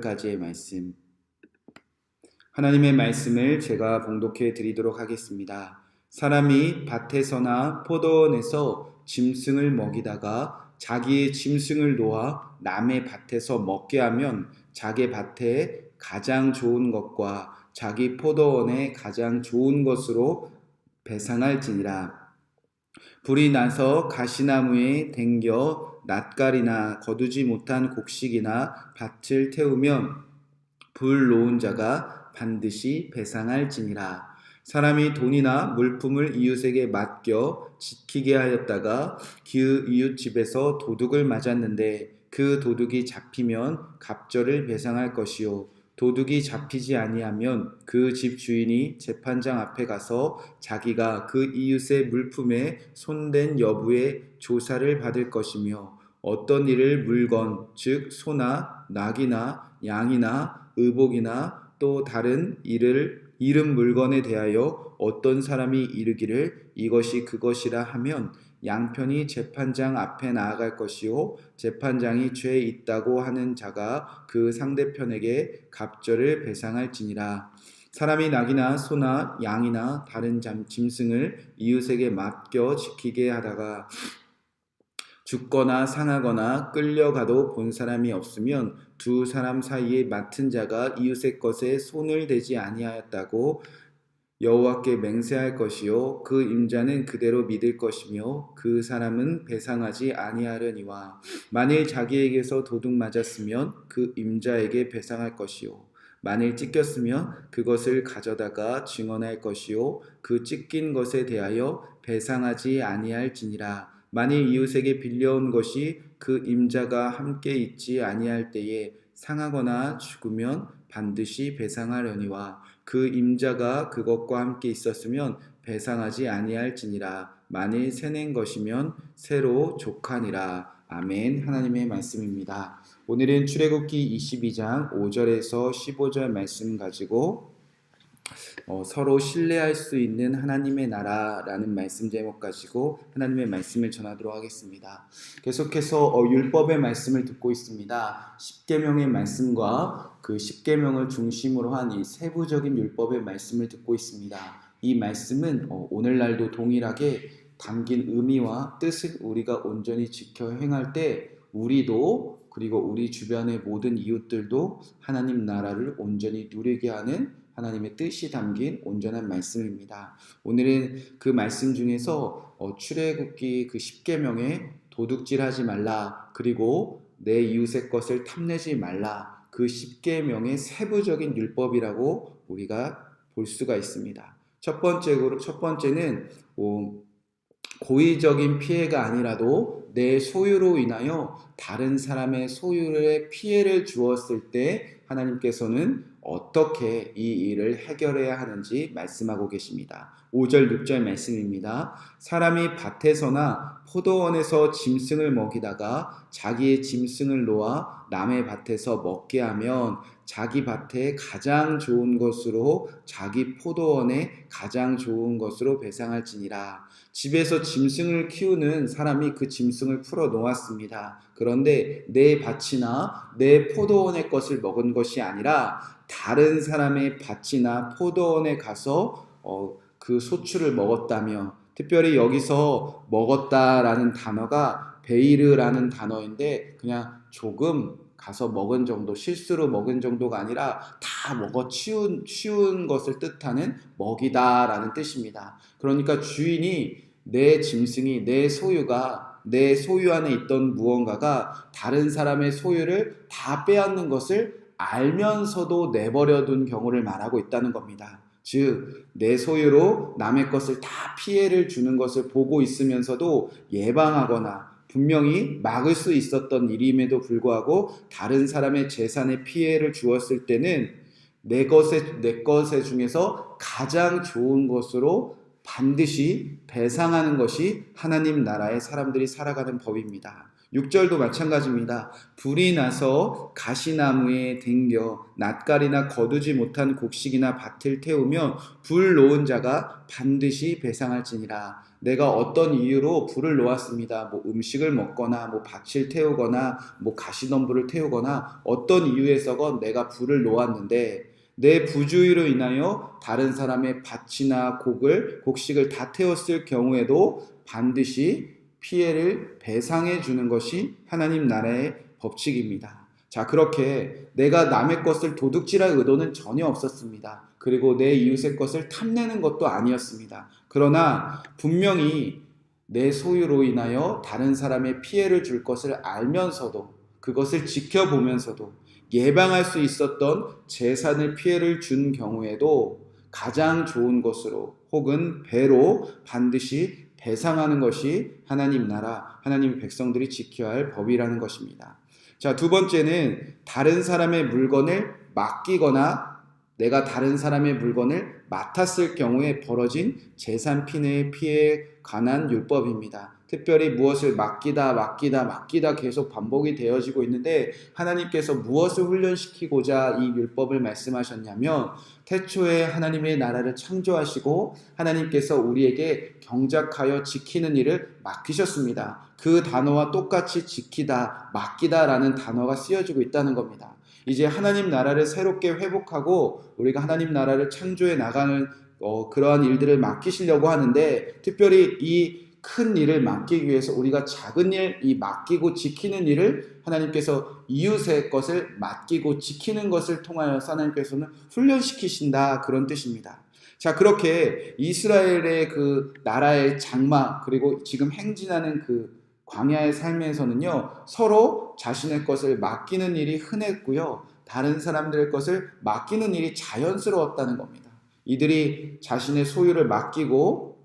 까지의 말씀. 하나님의 말씀을 제가 봉독해 드리도록 하겠습니다. 사람이 밭에서나 포도원에서 짐승을 먹이다가 자기의 짐승을 놓아 남의 밭에서 먹게 하면 자기 밭에 가장 좋은 것과 자기 포도원에 가장 좋은 것으로 배상할지니라. 불이 나서 가시나무에 댕겨 낫갈이나 거두지 못한 곡식이나 밭을 태우면 불 놓은 자가 반드시 배상할지니라. 사람이 돈이나 물품을 이웃에게 맡겨 지키게 하였다가 그 이웃 집에서 도둑을 맞았는데 그 도둑이 잡히면 갑절을 배상할 것이요, 도둑이 잡히지 아니하면 그 집 주인이 재판장 앞에 가서 자기가 그 이웃의 물품에 손댄 여부의 조사를 받을 것이며, 어떤 일을 물건 즉 소나 낙이나 양이나 의복이나 또 다른 잃은 물건에 대하여 어떤 사람이 이르기를 이것이 그것이라 하면 양편이 재판장 앞에 나아갈 것이요, 재판장이 죄 있다고 하는 자가 그 상대편에게 갑절을 배상할지니라. 사람이 낙이나 소나 양이나 다른 짐승을 이웃에게 맡겨 지키게 하다가 죽거나 상하거나 끌려가도 본 사람이 없으면 두 사람 사이에 맡은 자가 이웃의 것에 손을 대지 아니하였다고 여호와께 맹세할 것이요, 그 임자는 그대로 믿을 것이며 그 사람은 배상하지 아니하려니와. 만일 자기에게서 도둑 맞았으면 그 임자에게 배상할 것이요, 만일 찢겼으면 그것을 가져다가 증언할 것이요, 그 찢긴 것에 대하여 배상하지 아니할지니라. 만일 이웃에게 빌려온 것이 그 임자가 함께 있지 아니할 때에 상하거나 죽으면 반드시 배상하려니와. 그 임자가 그것과 함께 있었으면 배상하지 아니할지니라. 만일 새낸 것이면 새로 족하니라. 아멘. 하나님의 말씀입니다. 오늘은 출애굽기 22장 5절에서 15절 말씀 가지고 서로 신뢰할 수 있는 하나님의 나라라는 말씀 제목 가지고 하나님의 말씀을 전하도록 하겠습니다. 계속해서 율법의 말씀을 듣고 있습니다. 십계명의 말씀과 그 십계명을 중심으로 한 이 세부적인 율법의 말씀을 듣고 있습니다. 이 말씀은 오늘날도 동일하게 담긴 의미와 뜻을 우리가 온전히 지켜 행할 때 우리도, 그리고 우리 주변의 모든 이웃들도 하나님 나라를 온전히 누리게 하는 하나님의 뜻이 담긴 온전한 말씀입니다. 오늘은 그 말씀 중에서 출애굽기 그 십계명에 도둑질하지 말라, 그리고 내 이웃의 것을 탐내지 말라, 그 십계명의 세부적인 율법이라고 우리가 볼 수가 있습니다. 첫 번째는 고의적인 피해가 아니라도 내 소유로 인하여 다른 사람의 소유에 피해를 주었을 때 하나님께서는 어떻게 이 일을 해결해야 하는지 말씀하고 계십니다. 5절 6절 말씀입니다. 사람이 밭에서나 포도원에서 짐승을 먹이다가 자기의 짐승을 놓아 남의 밭에서 먹게 하면 자기 밭에 가장 좋은 것으로 자기 포도원에 가장 좋은 것으로 배상할지니라. 집에서 짐승을 키우는 사람이 그 짐승을 풀어 놓았습니다. 그런데 내 밭이나 내 포도원의 것을 먹은 것이 아니라 다른 사람의 밭이나 포도원에 가서 그 소출을 먹었다며, 특별히 여기서 먹었다라는 단어가 베이르라는 단어인데 그냥 조금 가서 먹은 정도, 실수로 먹은 정도가 아니라 다 먹어 치운 것을 뜻하는 먹이다라는 뜻입니다. 그러니까 주인이 내 짐승이, 내 소유가, 내 소유 안에 있던 무언가가 다른 사람의 소유를 다 빼앗는 것을 알면서도 내버려둔 경우를 말하고 있다는 겁니다. 즉, 내 소유로 남의 것을 다 피해를 주는 것을 보고 있으면서도 예방하거나 분명히 막을 수 있었던 일임에도 불구하고 다른 사람의 재산에 피해를 주었을 때는 내 것의 중에서 가장 좋은 것으로 반드시 배상하는 것이 하나님 나라의 사람들이 살아가는 법입니다. 6절도 마찬가지입니다. 불이 나서 가시나무에 댕겨 낯가리나 거두지 못한 곡식이나 밭을 태우며 불 놓은 자가 반드시 배상할지니라. 내가 어떤 이유로 불을 놓았습니다. 음식을 먹거나 밭을 태우거나 가시덤불을 태우거나 어떤 이유에서건 내가 불을 놓았는데 내 부주의로 인하여 다른 사람의 밭이나 곡식을 다 태웠을 경우에도 반드시 피해를 배상해 주는 것이 하나님 나라의 법칙입니다. 자, 그렇게 내가 남의 것을 도둑질할 의도는 전혀 없었습니다. 그리고 내 이웃의 것을 탐내는 것도 아니었습니다. 그러나 분명히 내 소유로 인하여 다른 사람의 피해를 줄 것을 알면서도 그것을 지켜보면서도 예방할 수 있었던 재산의 피해를 준 경우에도 가장 좋은 것으로 혹은 배로 반드시 배상하는 것이 하나님 나라, 하나님 백성들이 지켜야 할 법이라는 것입니다. 자, 두 번째는 다른 사람의 물건을 맡기거나 내가 다른 사람의 물건을 맡았을 경우에 벌어진 재산 피해에 관한 율법입니다. 특별히 무엇을 맡기다 계속 반복이 되어지고 있는데 하나님께서 무엇을 훈련시키고자 이 율법을 말씀하셨냐면 태초에 하나님의 나라를 창조하시고 하나님께서 우리에게 경작하여 지키는 일을 맡기셨습니다. 그 단어와 똑같이 지키다, 맡기다라는 단어가 쓰여지고 있다는 겁니다. 이제 하나님 나라를 새롭게 회복하고 우리가 하나님 나라를 창조해 나가는 그러한 일들을 맡기시려고 하는데 특별히 이 큰 일을 맡기기 위해서 우리가 작은 일, 이 맡기고 지키는 일을 하나님께서 이웃의 것을 맡기고 지키는 것을 통하여 하나님께서는 훈련시키신다 그런 뜻입니다. 자, 그렇게 이스라엘의 그 나라의 장막 그리고 지금 행진하는 그 광야의 삶에서는요 서로 자신의 것을 맡기는 일이 흔했고요 다른 사람들의 것을 맡기는 일이 자연스러웠다는 겁니다. 이들이 자신의 소유를 맡기고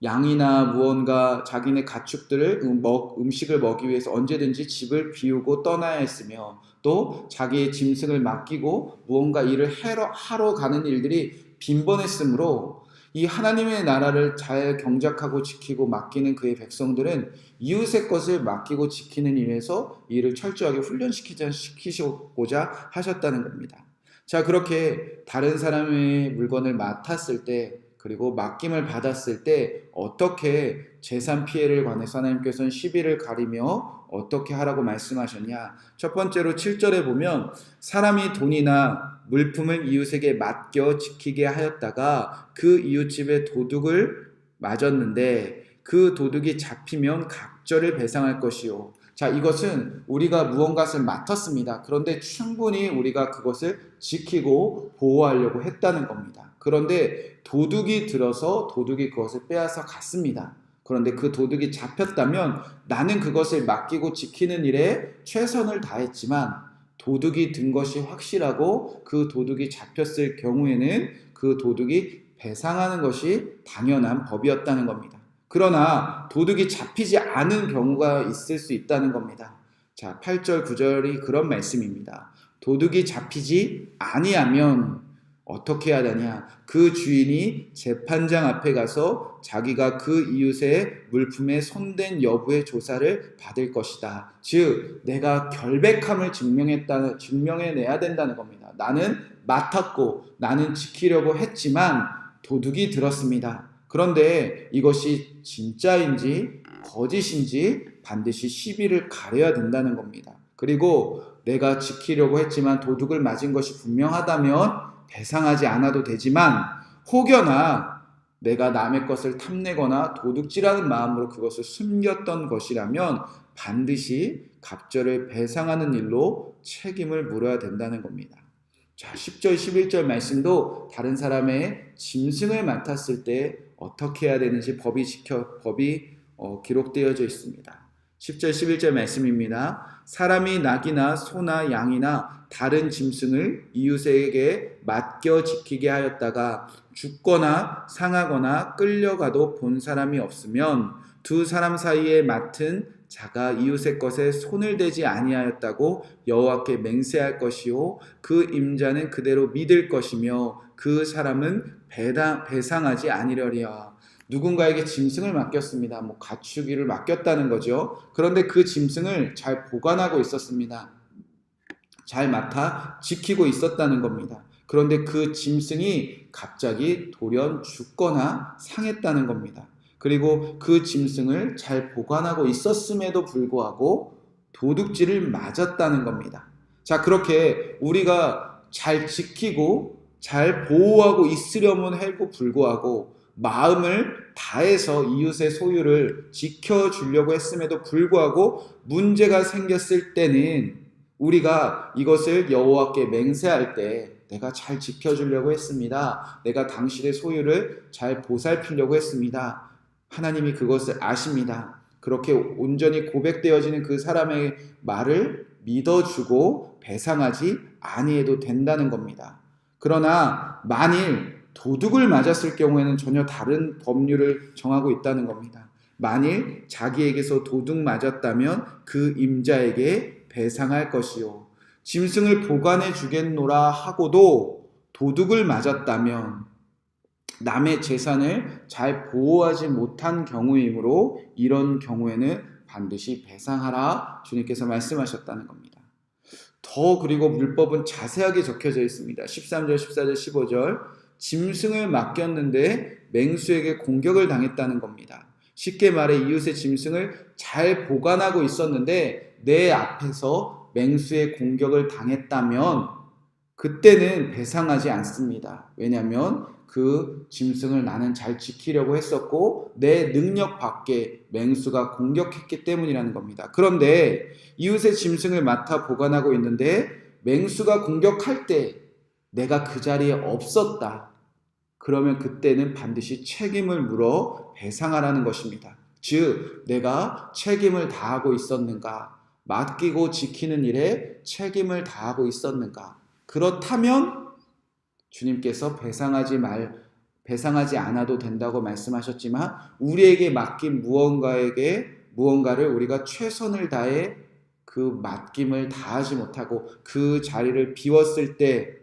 양이나 무언가 자기네 가축들을 음식을 먹기 위해서 언제든지 집을 비우고 떠나야 했으며 또 자기의 짐승을 맡기고 무언가 일을 하러 가는 일들이 빈번했으므로 이 하나님의 나라를 잘 경작하고 지키고 맡기는 그의 백성들은 이웃의 것을 맡기고 지키는 일에서 이를 철저하게 훈련시키고자 하셨다는 겁니다. 자, 그렇게 다른 사람의 물건을 맡았을 때 그리고 맡김을 받았을 때 어떻게 재산 피해를 관해서 하나님께서는 시비를 가리며 어떻게 하라고 말씀하셨냐. 첫 번째로 7절에 보면 사람이 돈이나 물품을 이웃에게 맡겨 지키게 하였다가 그 이웃집에 도둑을 맞았는데 그 도둑이 잡히면 각절을 배상할 것이요. 자, 이것은 우리가 무언가를 맡았습니다. 그런데 충분히 우리가 그것을 지키고 보호하려고 했다는 겁니다. 그런데 도둑이 들어서 도둑이 그것을 빼앗아 갔습니다. 그런데 그 도둑이 잡혔다면 나는 그것을 맡기고 지키는 일에 최선을 다했지만 도둑이 든 것이 확실하고 그 도둑이 잡혔을 경우에는 그 도둑이 배상하는 것이 당연한 법이었다는 겁니다. 그러나 도둑이 잡히지 않은 경우가 있을 수 있다는 겁니다. 자, 8절 9절이 그런 말씀입니다. 도둑이 잡히지 아니하면 어떻게 해야 되냐? 그 주인이 재판장 앞에 가서 자기가 그 이웃의 물품에 손댄 여부의 조사를 받을 것이다. 즉, 내가 결백함을 증명해내야 된다는 겁니다. 나는 맡았고 나는 지키려고 했지만 도둑이 들었습니다. 그런데 이것이 진짜인지 거짓인지 반드시 시비를 가려야 된다는 겁니다. 그리고 내가 지키려고 했지만 도둑을 맞은 것이 분명하다면 배상하지 않아도 되지만 혹여나 내가 남의 것을 탐내거나 도둑질하는 마음으로 그것을 숨겼던 것이라면 반드시 갑절을 배상하는 일로 책임을 물어야 된다는 겁니다. 자, 10절 11절 말씀도 다른 사람의 짐승을 맡았을 때 어떻게 해야 되는지 법이 기록되어져 있습니다. 10절 11절 말씀입니다. 사람이 낙이나 소나 양이나 다른 짐승을 이웃에게 맡겨 지키게 하였다가 죽거나 상하거나 끌려가도 본 사람이 없으면 두 사람 사이에 맡은 자가 이웃의 것에 손을 대지 아니하였다고 여호와께 맹세할 것이요 그 임자는 그대로 믿을 것이며 그 사람은 배상하지 아니려리야. 누군가에게 짐승을 맡겼습니다. 가축이를 맡겼다는 거죠. 그런데 그 짐승을 잘 보관하고 있었습니다. 잘 맡아 지키고 있었다는 겁니다. 그런데 그 짐승이 갑자기 돌연 죽거나 상했다는 겁니다. 그리고 그 짐승을 잘 보관하고 있었음에도 불구하고 도둑질을 맞았다는 겁니다. 자, 그렇게 우리가 잘 지키고 잘 보호하고 있으려면 해도 불구하고 마음을 다해서 이웃의 소유를 지켜주려고 했음에도 불구하고 문제가 생겼을 때는 우리가 이것을 여호와께 맹세할 때 내가 잘 지켜주려고 했습니다. 내가 당신의 소유를 잘 보살피려고 했습니다. 하나님이 그것을 아십니다. 그렇게 온전히 고백되어지는 그 사람의 말을 믿어주고 배상하지 아니해도 된다는 겁니다. 그러나 만일 도둑을 맞았을 경우에는 전혀 다른 법률을 정하고 있다는 겁니다. 만일 자기에게서 도둑 맞았다면 그 임자에게 배상할 것이요, 짐승을 보관해 주겠노라 하고도 도둑을 맞았다면 남의 재산을 잘 보호하지 못한 경우이므로 이런 경우에는 반드시 배상하라 주님께서 말씀하셨다는 겁니다. 더 그리고 율법은 자세하게 적혀져 있습니다. 13절, 14절, 15절 짐승을 맡겼는데 맹수에게 공격을 당했다는 겁니다. 쉽게 말해 이웃의 짐승을 잘 보관하고 있었는데 내 앞에서 맹수의 공격을 당했다면 그때는 배상하지 않습니다. 왜냐하면 그 짐승을 나는 잘 지키려고 했었고 내 능력 밖에 맹수가 공격했기 때문이라는 겁니다. 그런데 이웃의 짐승을 맡아 보관하고 있는데 맹수가 공격할 때 내가 그 자리에 없었다. 그러면 그때는 반드시 책임을 물어 배상하라는 것입니다. 즉 내가 책임을 다하고 있었는가? 맡기고 지키는 일에 책임을 다하고 있었는가? 그렇다면 주님께서 배상하지 않아도 된다고 말씀하셨지만 우리에게 맡긴 무언가를 우리가 최선을 다해 그 맡김을 다하지 못하고 그 자리를 비웠을 때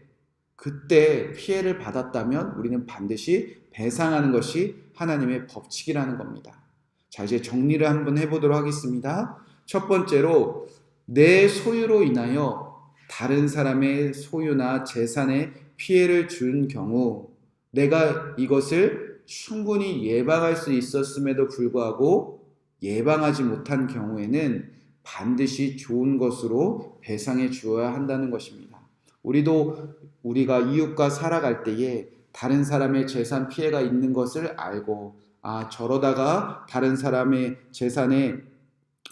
그때 피해를 받았다면 우리는 반드시 배상하는 것이 하나님의 법칙이라는 겁니다. 자, 이제 정리를 한번 해보도록 하겠습니다. 첫 번째로 내 소유로 인하여 다른 사람의 소유나 재산에 피해를 준 경우 내가 이것을 충분히 예방할 수 있었음에도 불구하고 예방하지 못한 경우에는 반드시 좋은 것으로 배상해 주어야 한다는 것입니다. 우리가 이웃과 살아갈 때에 다른 사람의 재산 피해가 있는 것을 알고 저러다가 다른 사람의 재산에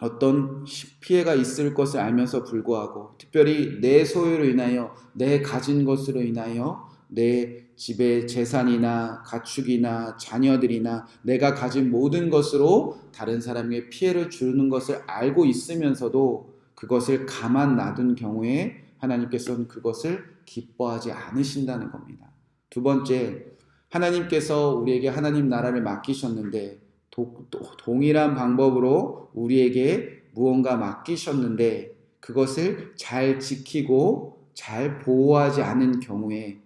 어떤 피해가 있을 것을 알면서 불구하고 특별히 내 소유로 인하여 내 가진 것으로 인하여 내 집의 재산이나 가축이나 자녀들이나 내가 가진 모든 것으로 다른 사람에게 피해를 주는 것을 알고 있으면서도 그것을 가만 놔둔 경우에 하나님께서는 그것을 기뻐하지 않으신다는 겁니다. 두 번째, 하나님께서 우리에게 하나님 나라를 맡기셨는데 동일한 방법으로 우리에게 무언가 맡기셨는데 그것을 잘 지키고 잘 보호하지 않은 경우에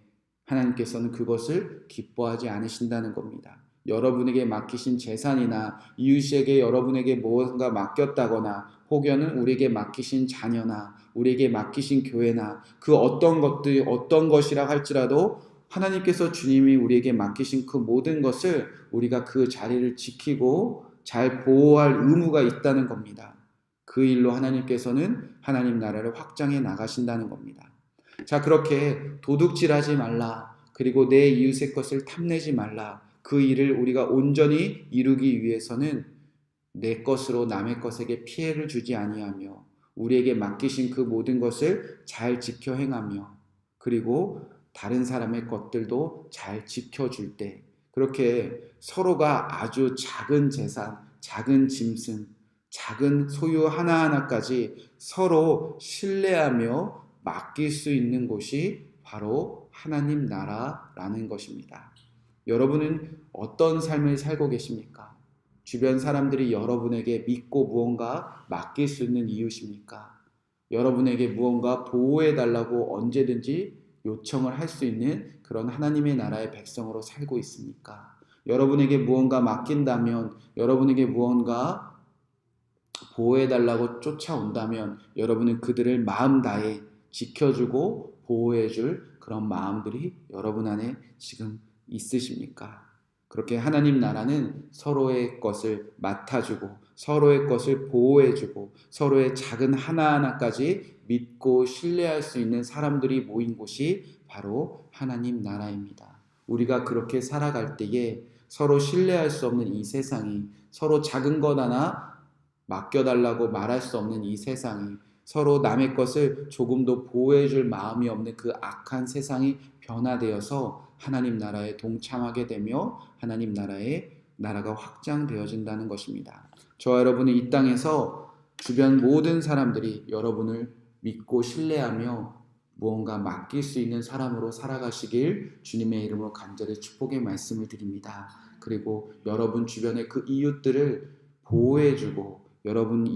하나님께서는 그것을 기뻐하지 않으신다는 겁니다. 여러분에게 맡기신 재산이나 이웃에게 여러분에게 무언가 맡겼다거나 혹여는 우리에게 맡기신 자녀나 우리에게 맡기신 교회나 그 어떤 것이라 할지라도 하나님께서 주님이 우리에게 맡기신 그 모든 것을 우리가 그 자리를 지키고 잘 보호할 의무가 있다는 겁니다. 그 일로 하나님께서는 하나님 나라를 확장해 나가신다는 겁니다. 자, 그렇게 도둑질하지 말라. 그리고 내 이웃의 것을 탐내지 말라. 그 일을 우리가 온전히 이루기 위해서는 내 것으로 남의 것에게 피해를 주지 아니하며 우리에게 맡기신 그 모든 것을 잘 지켜 행하며 그리고 다른 사람의 것들도 잘 지켜줄 때 그렇게 서로가 아주 작은 재산, 작은 짐승, 작은 소유 하나하나까지 서로 신뢰하며 맡길 수 있는 곳이 바로 하나님 나라라는 것입니다. 여러분은 어떤 삶을 살고 계십니까? 주변 사람들이 여러분에게 믿고 무언가 맡길 수 있는 이유십니까? 여러분에게 무언가 보호해달라고 언제든지 요청을 할 수 있는 그런 하나님의 나라의 백성으로 살고 있습니까? 여러분에게 무언가 맡긴다면, 여러분에게 무언가 보호해달라고 쫓아온다면 여러분은 그들을 마음 다해 지켜주고 보호해줄 그런 마음들이 여러분 안에 지금 있으십니까? 그렇게 하나님 나라는 서로의 것을 맡아주고 서로의 것을 보호해주고 서로의 작은 하나하나까지 믿고 신뢰할 수 있는 사람들이 모인 곳이 바로 하나님 나라입니다. 우리가 그렇게 살아갈 때에 서로 신뢰할 수 없는 이 세상이, 서로 작은 것 하나 맡겨달라고 말할 수 없는 이 세상이, 서로 남의 것을 조금도 보호해줄 마음이 없는 그 악한 세상이 변화되어서 하나님 나라에 동참하게 되며 하나님 나라가 확장되어진다는 것입니다. 저와 여러분은 이 땅에서 주변 모든 사람들이 여러분을 믿고 신뢰하며 무언가 맡길 수 있는 사람으로 살아가시길 주님의 이름으로 간절히 축복의 말씀을 드립니다. 그리고 여러분 주변의 그 이웃들을 보호해주고 여러분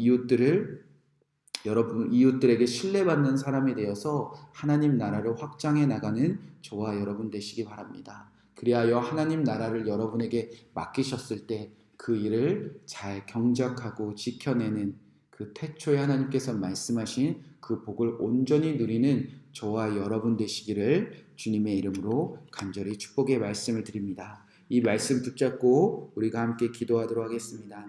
이웃들에게 신뢰받는 사람이 되어서 하나님 나라를 확장해 나가는 저와 여러분 되시기 바랍니다. 그리하여 하나님 나라를 여러분에게 맡기셨을 때 그 일을 잘 경작하고 지켜내는 그 태초에 하나님께서 말씀하신 그 복을 온전히 누리는 저와 여러분 되시기를 주님의 이름으로 간절히 축복의 말씀을 드립니다. 이 말씀 붙잡고 우리가 함께 기도하도록 하겠습니다.